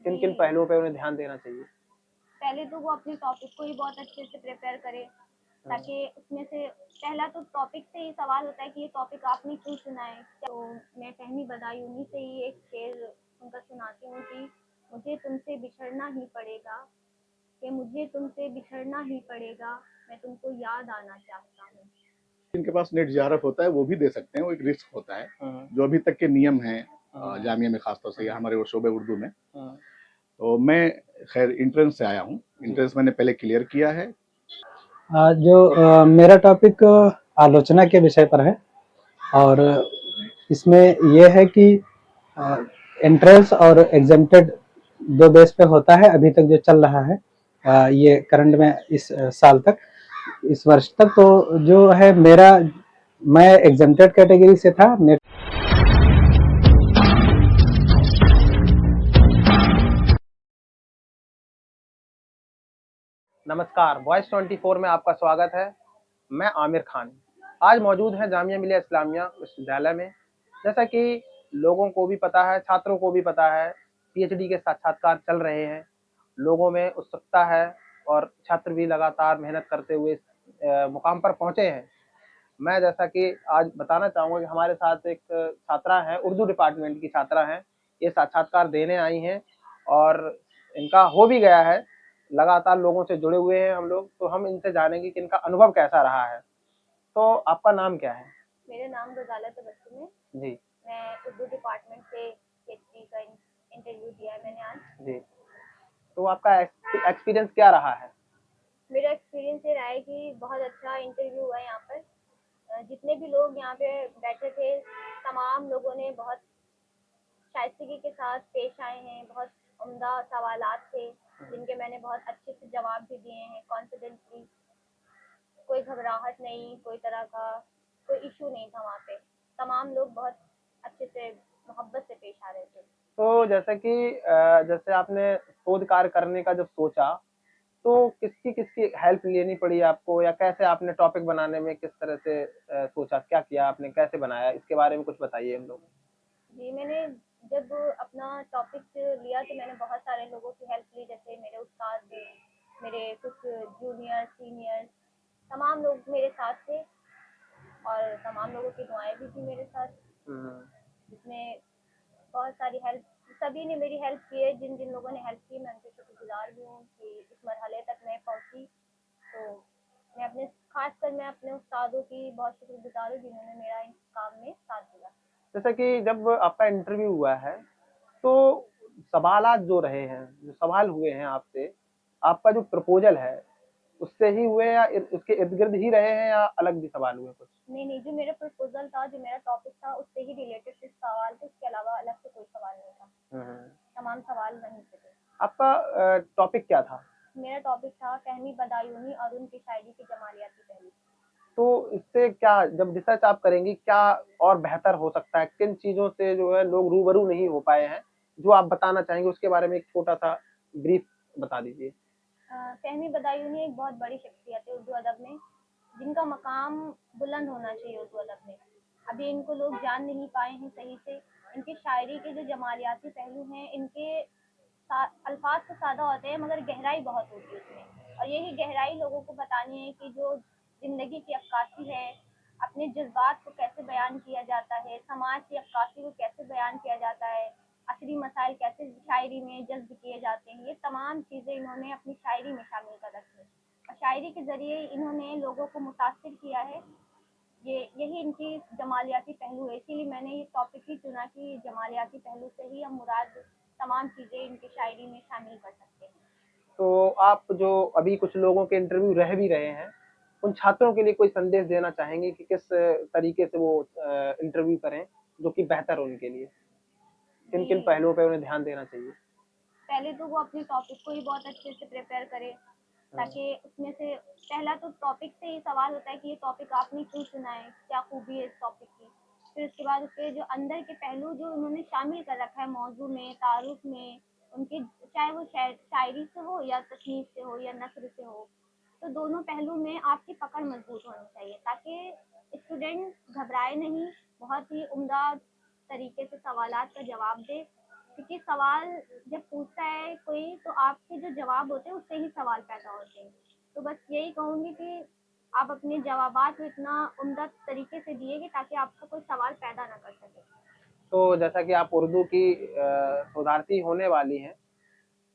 किन किन पहलुओं पे उन्हें ध्यान देना चाहिए? पहले तो वो अपने टॉपिक को ही बहुत अच्छे से प्रिपेयर करे, ताकि उसमें से पहला तो टॉपिक से ही सवाल होता है कि ये टॉपिक आपने क्यों चुना है। तो मैं फहमी बदायूनी से ही एक शेर उनका सुनाती हूँ कि मुझे तुमसे बिछड़ना ही पड़ेगा, कि मुझे तुमसे बिछड़ना ही पड़ेगा, मैं तुमको याद आना चाहता हूँ। जिनके पास नेट जेआरएफ होता है वो भी दे सकते हैं, वो एक रिस्क होता है। जो अभी तक के नियम हैं जामिया में खासतौर से या हमारे शोबे उर्दू में, तो मैं खैर इंट्रेंस से आया हूँ। इंट्रेंस मैंने पहले क्लियर किया है। मेरा टॉपिक आलोचना के विषय पर है और इसमें यह है कि एंट्रेंस और एग्जेम्प्टेड दो बेस पे होता है अभी तक जो चल रहा है, ये करंट में इस साल तक, इस वर्ष तक। तो जो है मैं एग्जेम्प्टेड कैटेगरी से था। नमस्कार, वॉइस 24 में आपका स्वागत है। मैं आमिर खान आज मौजूद हैं जामिया मिलिया इस्लामिया विश्वविद्यालय में। जैसा कि लोगों को भी पता है, छात्रों को भी पता है, पीएचडी के साक्षात्कार चल रहे हैं, लोगों में उत्सुकता है और छात्र भी लगातार मेहनत करते हुए इस मुकाम पर पहुंचे हैं। मैं जैसा कि आज बताना चाहूँगा कि हमारे साथ एक छात्रा हैं, उर्दू डिपार्टमेंट की छात्रा हैं। ये साक्षात्कार देने आई हैं और इनका हो भी गया है। लगातार लोगों से जुड़े हुए हैं हम लोग, तो हम इनसे जानेंगे कि इनका अनुभव कैसा रहा है। तो आपका नाम क्या है? मेरा नाम गजाला तबस्सुम है जी। मैं उर्दू डिपार्टमेंट से पीएचडी का इंटरव्यू दिया है मैंने आज। जी, तो आपका एक्सपीरियंस क्या रहा है? मेरा एक्सपीरियंस ये रहा है कि बहुत अच्छा इंटरव्यू हुआ है यहाँ पर। जितने भी लोग यहाँ पे बैठे थे, तमाम लोगों ने बहुत शाइस्तगी के साथ पेश आए हैं। बहुत उम्दा सवालात थे जिनके मैंने बहुत अच्छे से जवाब भी दिए हैं कॉन्फिडेंटली। कोई घबराहट नहीं, कोई तरह का कोई इशू नहीं था वहाँ पे। तमाम लोग बहुत अच्छे से मोहब्बत से पेश आ रहे थे। तो जैसे आपने शोध कार्य करने का जब सोचा, तो किसकी हेल्प लेनी पड़ी आपको, या कैसे आपने टॉपिक बनाने में किस तरह से सोचा, क्या किया आपने, कैसे बनाया, इसके बारे में कुछ बताइए हम लोग। जी, मैंने जब अपना टॉपिक लिया तो मैंने बहुत सारे लोगों की हेल्प ली, जैसे मेरे उस्ताद, मेरे कुछ जूनियर सीनियर, तमाम लोग मेरे साथ थे और तमाम लोगों की दुआएं भी थी मेरे साथ, जिसमें बहुत सारी हेल्प, सभी ने मेरी हेल्प की है। जिन जिन लोगों ने हेल्प की मैं उनके शुक्रगुजार भी हूँ कि इस मरहले तक मैं पहुँची। तो खासकर मैं अपने उस्तादों की बहुत शुक्रगुजार हूँ जिन्होंने मेरा इस काम में साथ दिया। जैसा कि जब आपका इंटरव्यू हुआ है, तो सवालात जो रहे हैं, जो सवाल हुए हैं आपसे, आपका जो प्रपोजल है उससे ही हुए या उसके इर्द गिर्द ही रहे हैं, या अलग भी सवाल हुए कुछ? नहीं, जो मेरा प्रपोजल था, जो मेरा टॉपिक था, उससे ही रिलेटेड सिर्फ सवाल थे, उसके अलावा अलग से कोई सवाल नहीं था। तमाम सवाल वहीं से थे। आपका टॉपिक क्या था? मेरा टॉपिक था फहमी बदायूनी और उनकी शायरी के जमालियाती पहलू। तो इससे क्या, जब रिसर्च आप करेंगी, क्या और बेहतर हो सकता है? किन चीज़ों से जो है लोग रूबरू नहीं हो पाए हैं, जो आप बताना चाहेंगे, उसके बारे में एक छोटा-सा ब्रीफ बता दीजिए। फहमी बदायूनी एक बहुत बड़ी शख्सियत है उर्दू अदब में, जिनका मकाम बुलंद होना चाहिए उर्दू अदब में। अभी इनको लोग जान नहीं पाए हैं सही से। इनकी शायरी के जो जमालियाती पहलू हैं, इनके अल्फाज तो सादा होते हैं मगर गहराई बहुत होती है उसमें, और यही गहराई लोगों को बतानी है कि जो ज़िंदगी की अक्कासी है, अपने जज्बात को कैसे बयान किया जाता है, समाज की अक्कासी को कैसे बयान किया जाता है, असली मसाइल कैसे शायरी में जज्ब किए जाते हैं, ये तमाम चीज़ें इन्होंने अपनी शायरी में शामिल कर रखी है और शायरी के ज़रिए इन्होंने लोगों को मुतासिर किया है। यही इनकी जमालियाती पहलू है, इसीलिए मैंने ये टॉपिक ही चुना कि जमालियाती पहलू से ही हम मुराद तमाम चीज़ें इनकी शायरी में शामिल कर सकते हैं। तो आप जो अभी कुछ लोगों के इंटरव्यू रह भी रहे हैं, उन छात्रों के लिए कोई संदेश देना चाहेंगे कि किस तरीके से वो इंटरव्यू करें जो कि बेहतर हो उनके लिए? किन-किन पहलुओं पे उन्हें ध्यान देना चाहिए? पहले तो वो अपने टॉपिक को ही बहुत अच्छे से प्रिपेयर करे, ताकि उसमें से पहला तो टॉपिक से ही सवाल होता है कि ये टॉपिक आपने क्यों चुना है, क्या खूबी है इस टॉपिक की। फिर उसके बाद उसके जो अंदर के पहलू जो उन्होंने शामिल कर रखा है मौजू में, तारुफ में, उनके चाहे वो शायरी से हो या तसनीफ से हो या नस्र से हो, तो दोनों पहलू में आपकी पकड़ मजबूत होनी चाहिए ताकि स्टूडेंट घबराए नहीं, बहुत ही उम्दा तरीके से सवालात का जवाब दे क्योंकि सवाल जब पूछता है कोई तो आपके जो जवाब होते हैं उससे ही सवाल पैदा होते हैं। तो बस यही कहूँगी कि आप अपने जवाबात को इतना उम्दा तरीके से दिए कि ताकि आपका कोई सवाल पैदा ना कर सके। तो जैसा कि आप उर्दू की शोधार्थी होने वाली हैं,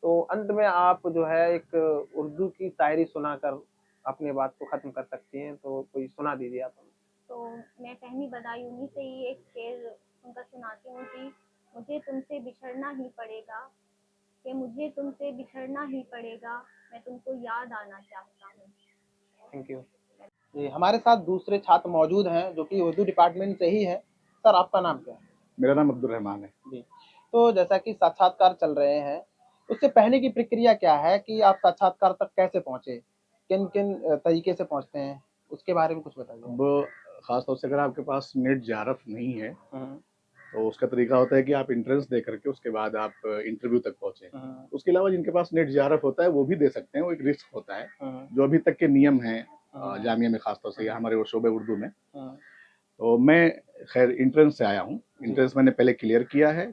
तो अंत में आप जो है एक उर्दू की शायरी सुनाकर अपनी बात को ख़त्म कर सकती हैं, तो कोई सुना दीजिए आप हमें। तो मैं फहमी बदायूनी से ही एक शेर उनका सुनाती हूँ कि मुझे तुमसे बिछड़ना ही पड़ेगा, कि मुझे तुमसे बिछड़ना ही पड़ेगा, मैं तुमको याद आना चाहता हूँ। Thank you. जी, हमारे साथ दूसरे छात्र मौजूद हैं जो कि उर्दू डिपार्टमेंट से ही हैं। सर, आपका नाम क्या है? मेरा नाम अब्दुल रहमान है। जी, तो जैसा कि साक्षात्कार चल रहे हैं, उससे पहले की प्रक्रिया क्या है कि आप साक्षात्कार तक कैसे पहुँचे? किन-किन तरीके से पहुँचते हैं? उसके बारे में कुछ बताइए। अब खास तौर से अगर आपके पास नेट जेआरएफ नहीं है, हुँ, तो उसका तरीका होता है कि आप एंट्रेंस दे करके उसके बाद आप इंटरव्यू तक पहुँचे। हुँ, उसके अलावा जिनके पास नेट जेआरएफ होता है वो भी दे सकते हैं, वो एक रिस्क होता है। हुँ, जो अभी तक के नियम हैं हुँ, जामिया में खास तौर से या हमारे वो शोबे उर्दू में, हुँ, तो मैं खैर एंट्रेंस से आया हूँ। जी। एंट्रेंस मैंने पहले क्लियर किया है।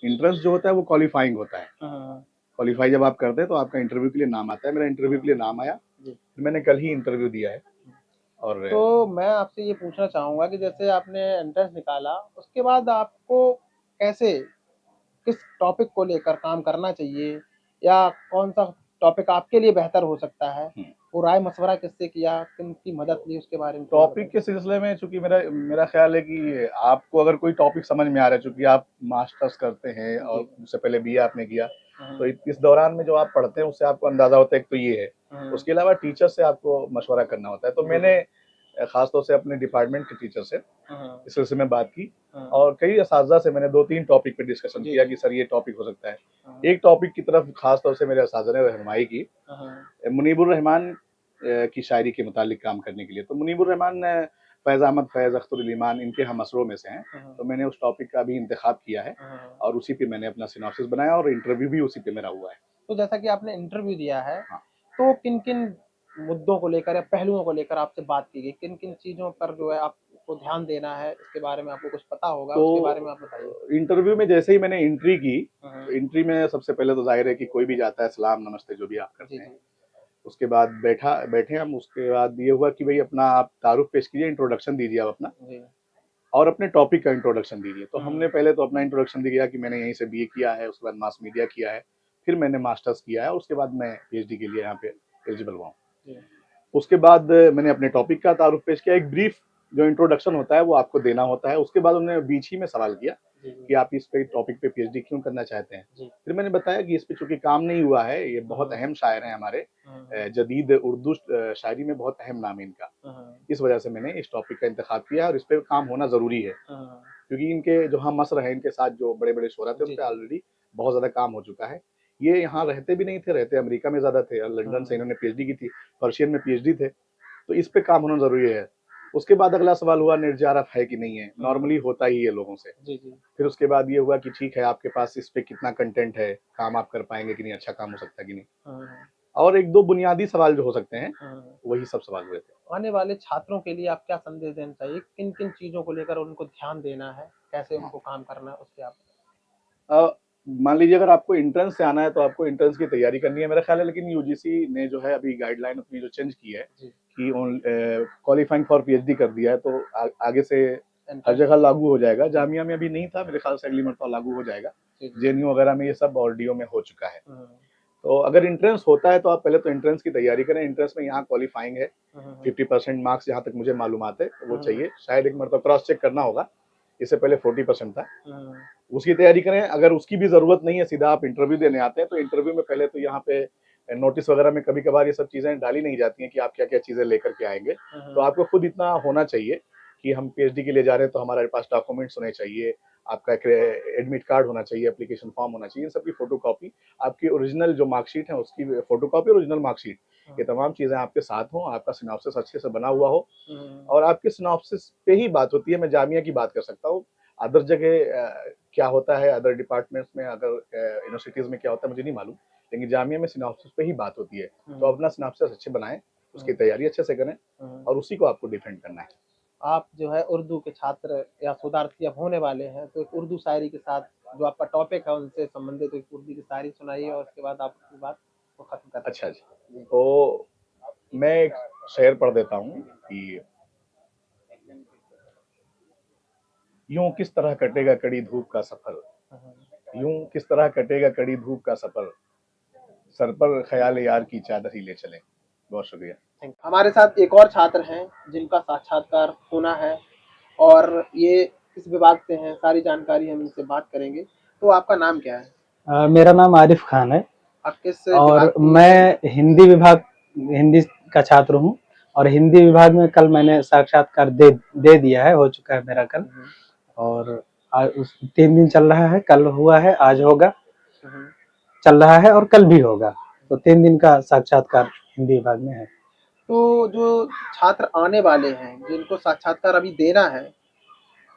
एंट्रेंस जो होता है वो क्वालिफाइंग होता है। हुँ, क्वालिफाई जब आप करते हैं तो आपका इंटरव्यू के लिए नाम आता है। मेरा इंटरव्यू के लिए नाम आया, जी। फिर मैंने कल ही इंटरव्यू दिया है। और तो मैं आपसे ये पूछना चाहूँगा कि जैसे आपने एंट्रेंस निकाला, उसके बाद आपको कैसे, किस टॉपिक को लेकर काम करना चाहिए या कौन-सा टॉपिक आपके लिए बेहतर हो सकता है? वो राय-मशवरा किससे किया? किनकी मदद ली उसके बारे में थोड़ा टॉपिक बताइए? के सिलसिले में चूंकि मेरा मेरा ख्याल है कि आपको अगर कोई टॉपिक समझ में आ रहा है, चूंकि आप मास्टर्स करते हैं और जी। उससे पहले बीए आपने किया, हुँ, तो इस दौरान में जो आप पढ़ते हैं उससे आपको अंदाजा होता है। एक तो ये है, हुँ, उसके अलावा टीचर से आपको मशवरा करना होता है। तो जी, मैंने खास तौर से अपने डिपार्टमेंट के टीचर से हुँ, इस सिलसिले में बात की हुँ, और कई असातिज़ा से मैंने 2-3 टॉपिक पे डिस्कशन जी, किया जी। कि सर ये टॉपिक हो सकता है। हुँ, एक टॉपिक की तरफ खास तौर से मेरे असातिज़ा ने रहनुमाई की, हुँ, मुनीबुर रहमान की शायरी के मुतालिक काम करने के लिए। तो मुनीबुर रहमान फैज़ अहमद, फैज़ अख्तरुल ईमान इनके हम असरों में से हैं। हुँ, तो मैंने उस टॉपिक का भी इंतखाब किया है हुँ। और उसी पे मैंने अपना सिनॉप्सिस बनाया और इंटरव्यू भी उसी पे मेरा हुआ है। तो जैसा कि आपने इंटरव्यू दिया है, हाँ। तो किन-किन मुद्दों को लेकर या पहलुओं को लेकर आपसे बात की गई? किन-किन चीज़ों पर जो है आपको ध्यान देना है, इसके बारे में आपको कुछ पता होगा, उसके बारे में आप बताइए? तो इंटरव्यू में जैसे ही मैंने एंट्री की, हुँ, तो हुँ। एंट्री में सबसे पहले तो ज़ाहिर है कि कोई भी जाता है, सलाम, नमस्ते जो भी आप जी, करते हैं। जी। उसके बाद बैठे हम, उसके बाद ये हुआ कि भई अपना आप तारुफ़ पेश कीजिए, इंट्रोडक्शन दीजिए आप अपना जी। और अपने टॉपिक का इंट्रोडक्शन दीजिए। तो हमने हुँ, पहले तो अपना इंट्रोडक्शन दिया कि मैंने यहीं से बीए किया है, उसके बाद मास मीडिया किया है, फिर मैंने मास्टर्स किया है और उसके बाद मैं पीएचडी के लिए यहाँ पे एलिजिबल हुआ हूँ। जी। उसके बाद मैंने अपने टॉपिक का तारुफ पेश किया। एक ब्रीफ जो इंट्रोडक्शन होता है वो आपको देना होता है। उसके बाद उन्होंने बीच ही में सवाल किया जी, कि जी। आप इस पे टॉपिक पे पीएचडी क्यों करना चाहते हैं। जी। फिर मैंने बताया कि इस पे चूंकि काम नहीं हुआ है, ये बहुत हुँ, अहम शायर हैं हमारे, हुँ, जदीद उर्दू शायरी में बहुत अहम नाम है इनका। हुँ, इस वजह से मैंने इस टॉपिक का इंतखाब किया और इस पे काम होना ज़रूरी है, हुँ। क्योंकि इनके जो हम असर हैं, इनके साथ जो बड़े-बड़े शोरा थे, उन जी, पे जी। ऑलरेडी बहुत ज़्यादा काम हो चुका है। ये यहाँ रहते भी नहीं थे, रहते अमेरिका में ज़्यादा थे और लंदन से हुँ, इन्होंने पीएचडी की थी, पर्शियन में पीएचडी थे। तो इस पे काम होना ज़रूरी है। उसके बाद अगला सवाल हुआ नेट जेआरएफ है कि नहीं है, हुँ। नॉर्मली होता ही है लोगों से। जी, जी। फिर उसके बाद ये हुआ कि ठीक है, आपके पास इस पे कितना कंटेंट है, काम आप कर पाएँगे कि नहीं, अच्छा काम हो सकता है कि नहीं। हुँ, और 1-2 बुनियादी सवाल जो हो सकते हैं, हुँ। वही सब सवाल हुए थे। आने वाले छात्रों के लिए आप क्या संदेश देना चाहिए? किन-किन चीज़ों को लेकर उनको ध्यान देना है? कैसे हाँ। उनको काम करना है, उसपे आप अ, मान लीजिए अगर आपको एंट्रेंस से आना है तो आपको एंट्रेंस की तैयारी करनी है मेरा ख्याल है, लेकिन यूजीसी ने जो है अभी गाइडलाइन अपनी जो चेंज की है जी, कि क्वालिफाइंग फॉर पीएचडी कर दिया है, तो आगे से हर एंट्रेंस जगह लागू हो जाएगा। जी, जामिया में अभी नहीं था, मेरे ख्याल से अगली मरतबा लागू हो जाएगा। जी, जी। जेएनयू वगैरह में ये सब ऑलरेडी में हो चुका है। हुँ, तो अगर एंट्रेंस होता है तो आप पहले तो एंट्रेंस की तैयारी करें। एंट्रेंस में यहाँ क्वालिफाइंग है, हुँ, हुँ, हुँ। 50% मार्क्स जहाँ तक मुझे मालूमात है वो हुँ, चाहिए। शायद एक मरतबा क्रॉस चेक करना होगा, इससे पहले 40% था। हुँ, उसकी तैयारी करें। अगर उसकी भी ज़रूरत नहीं है, सीधा आप इंटरव्यू देने आते हैं, तो इंटरव्यू में पहले तो यहाँ पे नोटिस वगैरह में कभी-कभार ये सब चीज़ें डाली नहीं जाती हैं कि आप क्या-क्या चीज़ें लेकर के आएँगे। हुँ, तो हुँ, आपको खुद इतना होना चाहिए कि हम पीएचडी के लिए जा रहे हैं, तो हमारे पास डॉक्यूमेंट्स होने चाहिए, आपका एक एडमिट कार्ड होना चाहिए, एप्लीकेशन फॉर्म होना चाहिए, इन सब की फ़ोटोकॉपी, आपकी ओरिजिनल जो मार्कशीट है, उसकी फ़ोटोकॉपी, ओरिजिनल मार्कशीट, ये तमाम चीज़ें आपके साथ हों, आपका सिनॉप्सिस अच्छे से बना हुआ हो हुँ, और आपके सिनॉप्सिस पे ही बात होती है। मैं जामिया की बात कर सकता हूँ। अदर जगह क्या होता है, अदर डिपार्टमेंट्स में, अगर यूनिवर्सिटीज़ में क्या होता है मुझे नहीं मालूम, लेकिन जामिया में सिनॉप्सिस पे ही बात होती है। तो हुँ, अपना सिनॉप्सिस अच्छे बनाएँ, उसकी हुँ, तैयारी अच्छे से करें हुँ। और उसी को आपको डिफेंड करना है। आप जो है उर्दू के छात्र या शोधार्थी अब होने वाले हैं, तो एक उर्दू शायरी के साथ जो आपका टॉपिक है उनसे संबंधित एक उर्दू की शायरी सुनाइए और उसके बाद आप अपनी बात को खत्म करते अच्छा जी, तो मैं एक शेर पढ़ देता हूँ कि यूं किस तरह कटेगा कड़ी धूप का सफर, यूं किस तरह कटेगा कड़ी धूप का सफर, सर पर ख्याल यार की चादर ही ले चले। बहुत शुक्रिया। हैं। हमारे साथ एक और छात्र हैं जिनका साक्षात्कार होना है और ये किस विभाग से हैं, सारी जानकारी हम इनसे बात करेंगे। तो आपका नाम क्या है? मेरा नाम आरिफ खान है आप किस और विभाग की हैं? मैं हिंदी का छात्र हूँ और हिंदी विभाग में कल मैंने साक्षात्कार दे दिया है, हो चुका है मेरा कल। और आज 3 दिन चल रहा है, कल हुआ है, आज होगा, चल रहा है और कल भी होगा। तो 3 दिन का साक्षात्कार हिंदी विभाग में है। तो जो छात्र आने वाले हैं जिनको साक्षात्कार अभी देना है,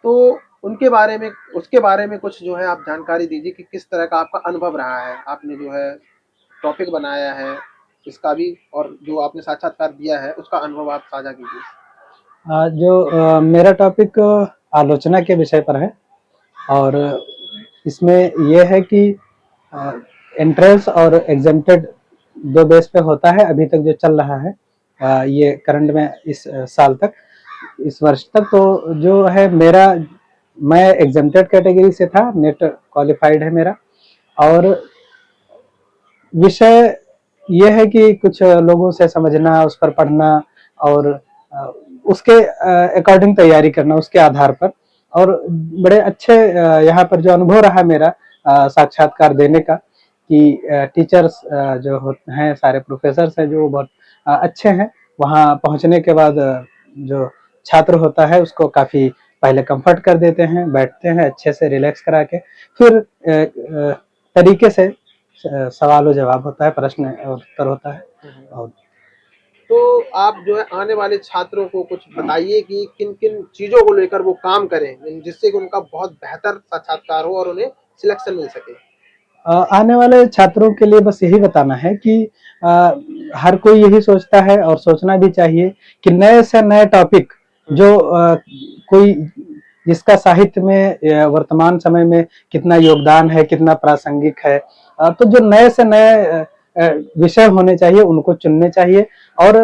तो उनके बारे में उसके बारे में कुछ जो है आप जानकारी दीजिए कि किस तरह का आपका अनुभव रहा है। आपने जो है टॉपिक बनाया है इसका भी, और जो आपने साक्षात्कार दिया है उसका अनुभव आप साझा कीजिए। मेरा टॉपिक आलोचना के विषय पर है और इसमें यह है कि एंट्रेंस और एग्जेम्प्टेड 2 बेस पे होता है अभी तक जो चल रहा है, ये करंट में इस साल तक, इस वर्ष तक। तो जो है मैं एग्जेम्प्टेड कैटेगरी से था, नेट क्वालिफाइड है मेरा। और विषय ये है कि कुछ लोगों से समझना, उस पर पढ़ना और उसके अकॉर्डिंग तैयारी करना, उसके आधार पर। और बड़े अच्छे यहाँ पर जो अनुभव रहा मेरा साक्षात्कार देने का, कि टीचर्स जो हैं, सारे प्रोफेसर्स हैं जो बहुत अच्छे हैं। वहाँ पहुँचने के बाद जो छात्र होता है उसको काफ़ी पहले कंफर्ट कर देते हैं, बैठते हैं अच्छे से रिलैक्स करा के, फिर तरीके से सवाल और जवाब होता है, प्रश्न और उत्तर होता है। और तो आप जो है आने वाले छात्रों को कुछ बताइए कि किन-किन चीज़ों को लेकर वो काम करें, जिससे कि उनका बहुत बेहतर साक्षात्कार हो और उन्हें सिलेक्शन मिल सके। आने वाले छात्रों के लिए बस यही बताना है कि हर कोई यही सोचता है और सोचना भी चाहिए कि नए से नए टॉपिक जो कोई जिसका साहित्य में वर्तमान समय में कितना योगदान है, कितना प्रासंगिक है, तो जो नए से नए विषय होने चाहिए उनको चुनने चाहिए। और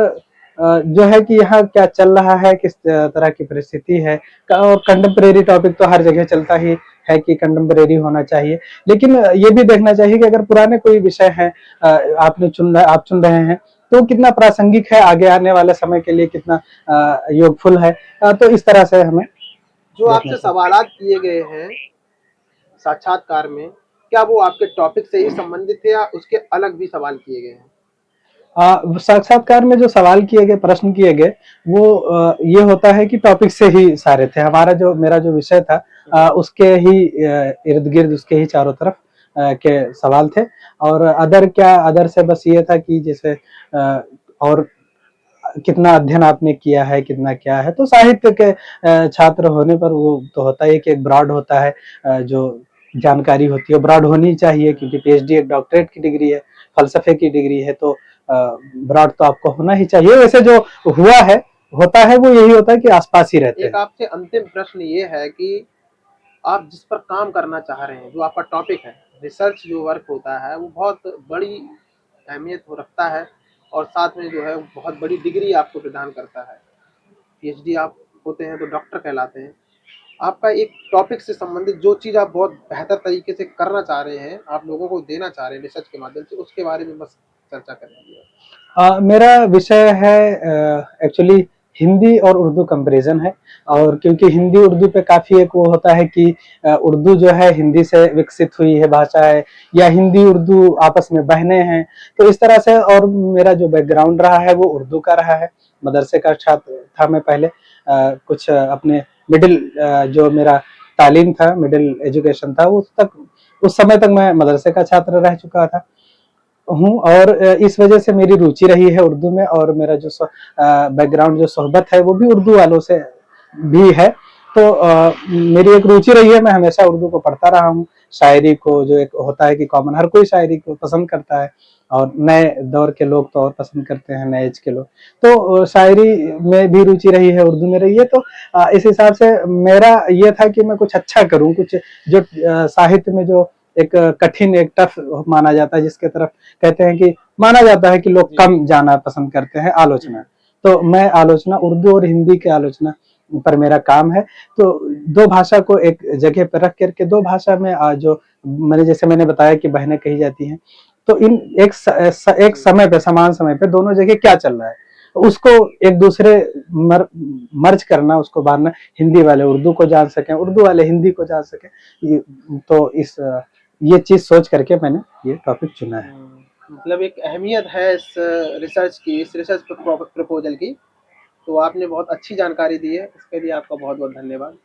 जो है कि यहाँ क्या चल रहा है, किस तरह की परिस्थिति है, और कंटेम्परेरी टॉपिक तो हर जगह चलता ही है कि कंटेम्परेरी होना चाहिए। लेकिन ये भी देखना चाहिए कि अगर पुराने कोई विषय है आप चुन रहे हैं, तो कितना प्रासंगिक है, आगे आने वाले समय के लिए कितना योगफुल है। तो इस तरह से हमें जो आपसे सवालात किए गए हैं साक्षात्कार में, क्या वो आपके टॉपिक से ही संबंधित है या उसके अलग भी सवाल किए गए हैं? साक्षात्कार में जो सवाल किए गए, प्रश्न किए गए, वो ये होता है कि टॉपिक से ही सारे थे। मेरा जो विषय था उसके ही इर्द गिर्द, उसके ही चारों तरफ के सवाल थे। और अदर से बस ये था कि जैसे और कितना अध्ययन आपने किया है, कितना क्या है। तो साहित्य के छात्र होने पर वो तो होता है कि एक ब्रॉड होता है, जो जानकारी होती है ब्रॉड होनी चाहिए, क्योंकि पीएचडी एक डॉक्टरेट की डिग्री है, फलसफे की डिग्री है, तो ब्रॉड तो आपको होना ही चाहिए। वैसे जो होता है वो यही होता है कि आसपास ही रहते हैं। एक आपसे अंतिम प्रश्न ये है कि आप जिस पर काम करना चाह रहे हैं, जो आपका टॉपिक है, रिसर्च जो वर्क होता है, वो बहुत बड़ी अहमियत हो रखता है और साथ में जो है बहुत बड़ी डिग्री आपको प्रदान करता है। पीएचडी आप होते हैं तो डॉक्टर कहलाते हैं। आपका एक टॉपिक से संबंधित जो चीज़ आप बहुत बेहतर तरीके से करना चाह रहे हैं, आप लोगों को देना चाह रहे हैं रिसर्च के माध्यम से, उसके बारे में बस चर्चा करेंगे। मेरा विषय है एक्चुअली हिंदी और उर्दू कंपैरिजन है। और क्योंकि हिंदी उर्दू पे काफ़ी एक वो होता है कि उर्दू जो है हिंदी से विकसित हुई है भाषा है, या हिंदी उर्दू आपस में बहने हैं, तो इस तरह से। और मेरा जो बैकग्राउंड रहा है वो उर्दू का रहा है। मदरसे का छात्र था मैं पहले, कुछ अपने मिडिल जो मेरा तालीम था, मिडिल एजुकेशन था, उस समय तक मैं मदरसे का छात्र रह चुका था हूँ। और इस वजह से मेरी रुचि रही है उर्दू में, और मेरा जो बैकग्राउंड, जो सोहबत है, वो भी उर्दू वालों से भी है। तो मेरी एक रुचि रही है, मैं हमेशा उर्दू को पढ़ता रहा हूँ, शायरी को जो एक होता है कि कॉमन, हर कोई शायरी को पसंद करता है, और नए दौर के लोग तो और पसंद करते हैं, नए एज के लोग। तो शायरी में भी रुचि रही है, उर्दू में रही है। तो इस हिसाब से मेरा ये था कि मैं कुछ अच्छा करूं, कुछ जो साहित्य में जो एक कठिन, एक टफ माना जाता है, जिसके तरफ कहते हैं कि माना जाता है कि लोग कम जाना पसंद करते हैं, आलोचना। तो मैं आलोचना, उर्दू और हिंदी की आलोचना पर मेरा काम है। तो दो भाषा को एक जगह पर रख करके, दो भाषा में जो मैंने बताया कि बहनें कही जाती हैं, तो इन एक समय पे, समान समय पे दोनों जगह क्या चल रहा है, उसको एक दूसरे मर्ज करना, उसको बांधना, हिंदी वाले उर्दू को जान सकें, उर्दू वाले हिंदी को जान सकें। तो ये चीज सोच करके मैंने ये टॉपिक चुना है। मतलब एक अहमियत है इस रिसर्च की, इस रिसर्च प्रपोजल की। तो आपने बहुत अच्छी जानकारी दी है, इसके लिए आपका बहुत बहुत धन्यवाद।